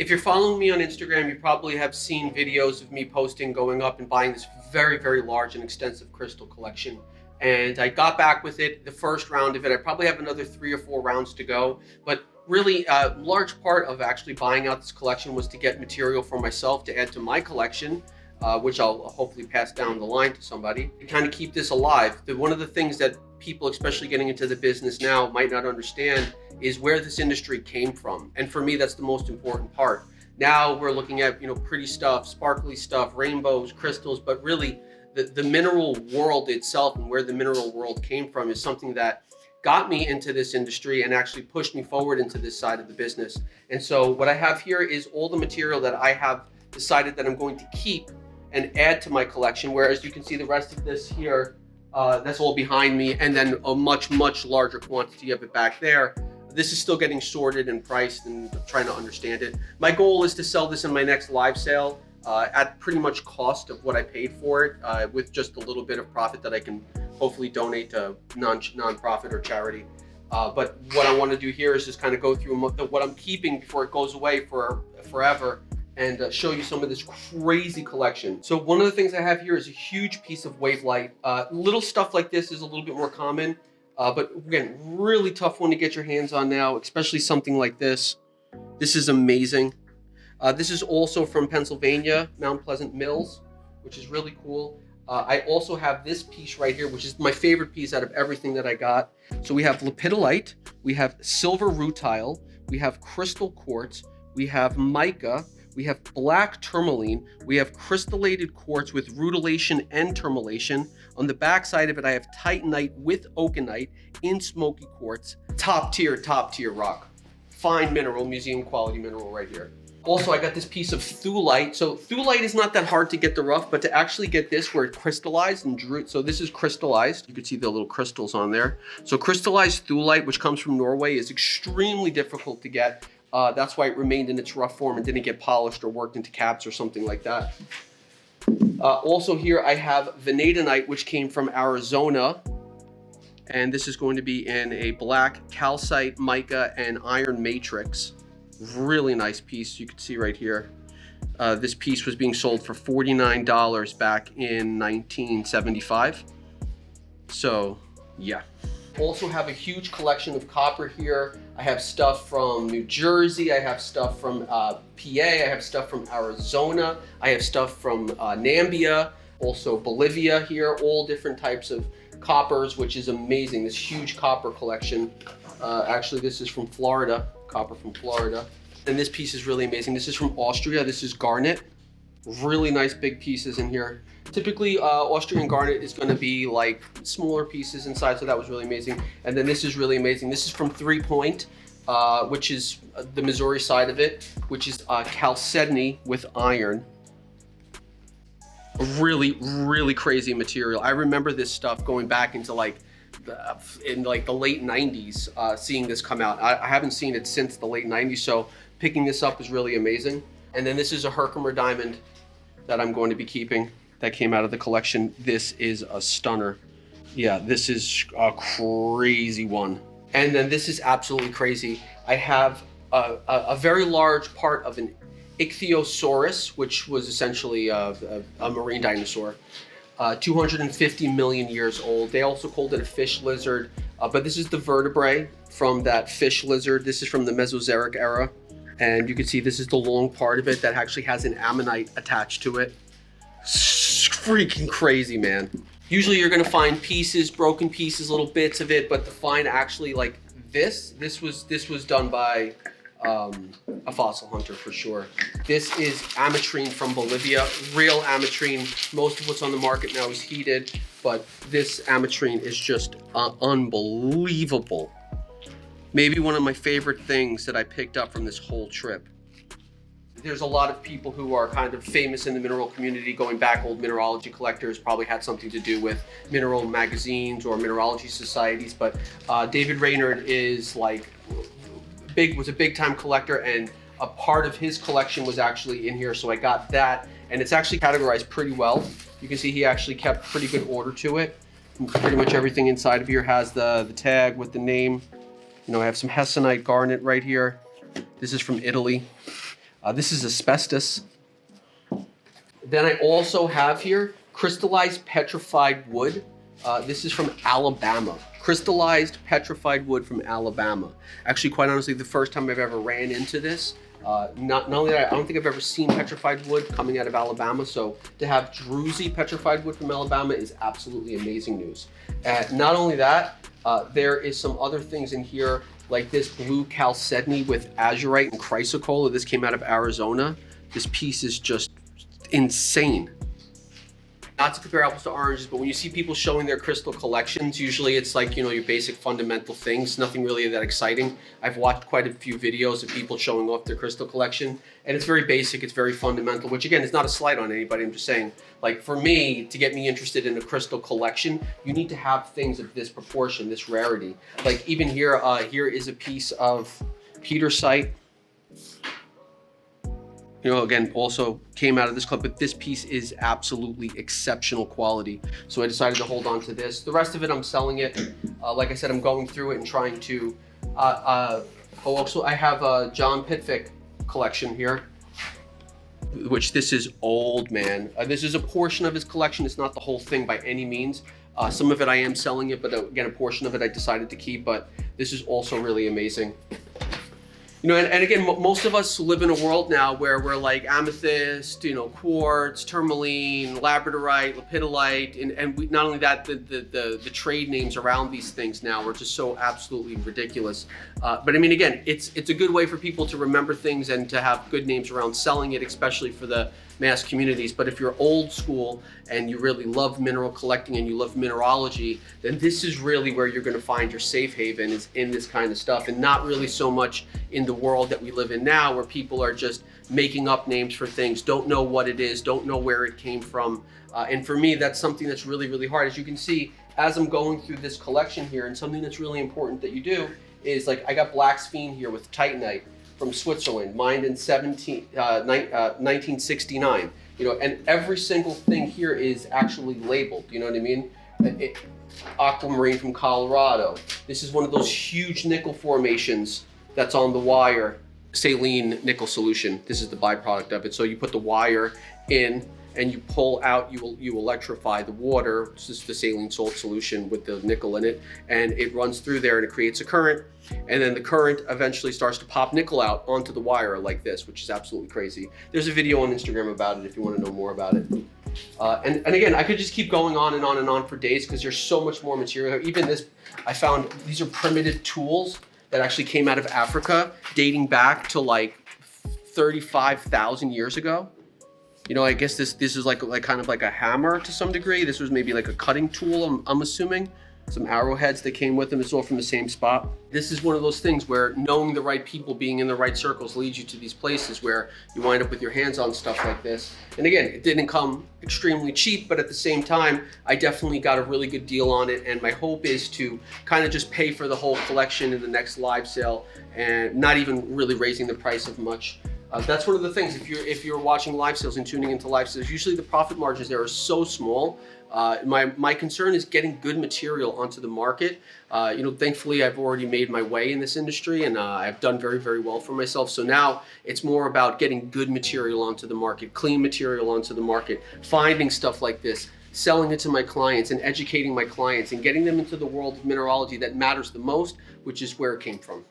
If you're following me on Instagram, you probably have seen videos of me posting going up and buying this very, very large and extensive crystal collection. And I got back with it, the first round of it. I probably have another 3 or 4 rounds to go. But really, a large part of actually buying out this collection was to get material for myself to add to my collection, which I'll hopefully pass down the line to somebody, to kind of keep this alive. One of the things that people, especially getting into the business now, might not understand is where this industry came from. And for me, that's the most important part. Now we're looking at, pretty stuff, sparkly stuff, rainbows, crystals, but really the mineral world itself and where the mineral world came from is something that got me into this industry and actually pushed me forward into this side of the business. And so what I have here is all the material that I have decided that I'm going to keep and add to my collection, whereas you can see the rest of this here, that's all behind me, and then a much, much larger quantity of it back there. This is still getting sorted and priced and trying to understand it. My goal is to sell this in my next live sale at pretty much cost of what I paid for it, with just a little bit of profit that I can hopefully donate to non-profit or charity. But what I want to do here is just kind of go through what I'm keeping before it goes away for forever, and show you some of this crazy collection. So one of the things I have here is a huge piece of Wavelite. Little stuff like this is a little bit more common. But again, really tough one to get your hands on now, especially something like this. This is amazing. This is also from Pennsylvania, Mount Pleasant Mills, which is really cool. I also have this piece right here, which is my favorite piece out of everything that I got. So we have lepidolite, we have silver rutile, we have crystal quartz, we have mica, we have black tourmaline, we have crystallated quartz with rutilation and tourmalation. On the back side of it, I have titanite with oakenite in smoky quartz. Top tier rock. Fine mineral, museum quality mineral right here. Also, I got this piece of thulite. So thulite is not that hard to get the rough, but to actually get this where it crystallized and drew, so this is crystallized. You can see the little crystals on there. So crystallized thulite, which comes from Norway, is extremely difficult to get. That's why it remained in its rough form and didn't get polished or worked into caps or something like that. Also here I have Vennight, which came from Arizona. And this is going to be in a black calcite, mica, and iron matrix. Really nice piece, you can see right here. This piece was being sold for $49 back in 1975. So, yeah. Also have a huge collection of copper here. I have stuff from New Jersey, I have stuff from PA, I have stuff from Arizona, I have stuff from Namibia, also Bolivia here, all different types of coppers, which is amazing, this huge copper collection. Actually, this is from Florida, copper from Florida. And this piece is really amazing. This is from Austria, this is Garnet. Really nice big pieces in here. Typically, Austrian garnet is going to be like smaller pieces inside, so that was really amazing. And then this is really amazing. This is from 3 Point, which is the Missouri side of it, which is chalcedony with iron. Really, really crazy material. I remember this stuff going back into in the late 90s, seeing this come out. I haven't seen it since the late 90s, so picking this up is really amazing. And then this is a Herkimer diamond that I'm going to be keeping. That came out of the collection. This is a stunner. Yeah, this is a crazy one. And then this is absolutely crazy. I have a very large part of an ichthyosaurus, which was essentially a marine dinosaur, 250 million years old. They also called it a fish lizard, but this is the vertebrae from that fish lizard. This is from the Mesozoic era. And you can see this is the long part of it that actually has an ammonite attached to it. Freaking crazy, man. Usually you're gonna find pieces, broken pieces, little bits of it, but to find actually like this was done by a fossil hunter for sure. This is ametrine from Bolivia, real ametrine. Most of what's on the market now is heated, but this ametrine is just unbelievable. Maybe one of my favorite things that I picked up from this whole trip. There's a lot of people who are kind of famous in the mineral community going back. Old mineralogy collectors probably had something to do with mineral magazines or mineralogy societies, but David Reynard is was a big time collector, and a part of his collection was actually in here, so I got that, and it's actually categorized pretty well. You can see he actually kept pretty good order to it. Pretty much everything inside of here has the tag with the name. I have some hessonite garnet right here. This is from Italy. This is asbestos. Then I also have here crystallized petrified wood. This is from Alabama. Crystallized petrified wood from Alabama. Actually, quite honestly, the first time I've ever ran into this. Not only that, I don't think I've ever seen petrified wood coming out of Alabama. So to have Druzy petrified wood from Alabama is absolutely amazing news. Not only that, there is some other things in here like this blue chalcedony with azurite and chrysocolla. This came out of Arizona. This piece is just insane. Not to compare apples to oranges, but when you see people showing their crystal collections, usually it's like, you know, your basic fundamental things, nothing really that exciting. I've watched quite a few videos of people showing off their crystal collection, and it's very basic, it's very fundamental, which again, is not a slight on anybody. I'm just saying, like for me, to get me interested in a crystal collection, you need to have things of this proportion, this rarity. Like even here, here is a piece of petersite. You know, again, also came out of this club, but this piece is absolutely exceptional quality. So I decided to hold on to this. The rest of it, I'm selling it. Like I said, I'm going through it and trying to, also I have a John Pitvick collection here, which this is old, man. This is a portion of his collection. It's not the whole thing by any means. Some of it I am selling it, but again, a portion of it I decided to keep, but this is also really amazing. You know, and again, most of us live in a world now where we're like amethyst, you know, quartz, tourmaline, labradorite, lepidolite, and we, not only that, the trade names around these things now are just so absolutely ridiculous. But I mean, again, it's a good way for people to remember things and to have good names around selling it, especially for the mass communities. But if you're old school and you really love mineral collecting and you love mineralogy, then this is really where you're going to find your safe haven, is in this kind of stuff, and not really so much in the world that we live in now, where people are just making up names for things, don't know what it is, don't know where it came from. And for me, that's something that's really, really hard. As you can see, as I'm going through this collection here, and something that's really important that you do is, like, I got black sphene here with Thite from Switzerland, mined in 1969. You know, and every single thing here is actually labeled. You know what I mean? Aquamarine from Colorado. This is one of those huge nickel formations that's on the wire. Saline nickel solution. This is the byproduct of it. So you put the wire in and you pull out, you electrify the water. This is the saline salt solution with the nickel in it, and it runs through there and it creates a current, and then the current eventually starts to pop nickel out onto the wire like this, which is absolutely crazy. There's a video on Instagram about it if you want to know more about it. And again, I could just keep going on and on and on for days because there's so much more material. Even this, I found these are primitive tools that actually came out of Africa, dating back to like 35,000 years ago. You know, I guess this is like kind of like a hammer to some degree. This was maybe like a cutting tool, I'm assuming. Some arrowheads that came with them. It's all from the same spot. This is one of those things where knowing the right people, being in the right circles, leads you to these places where you wind up with your hands on stuff like this. And again, it didn't come extremely cheap, but at the same time, I definitely got a really good deal on it. And my hope is to kind of just pay for the whole collection in the next live sale, and not even really raising the price of much. That's one of the things, if you're watching live sales and tuning into live sales, usually the profit margins there are so small. My concern is getting good material onto the market. You know, thankfully I've already made my way in this industry, and I've done very, very well for myself. So now it's more about getting good material onto the market, clean material onto the market, finding stuff like this, selling it to my clients and educating my clients and getting them into the world of mineralogy that matters the most, which is where it came from.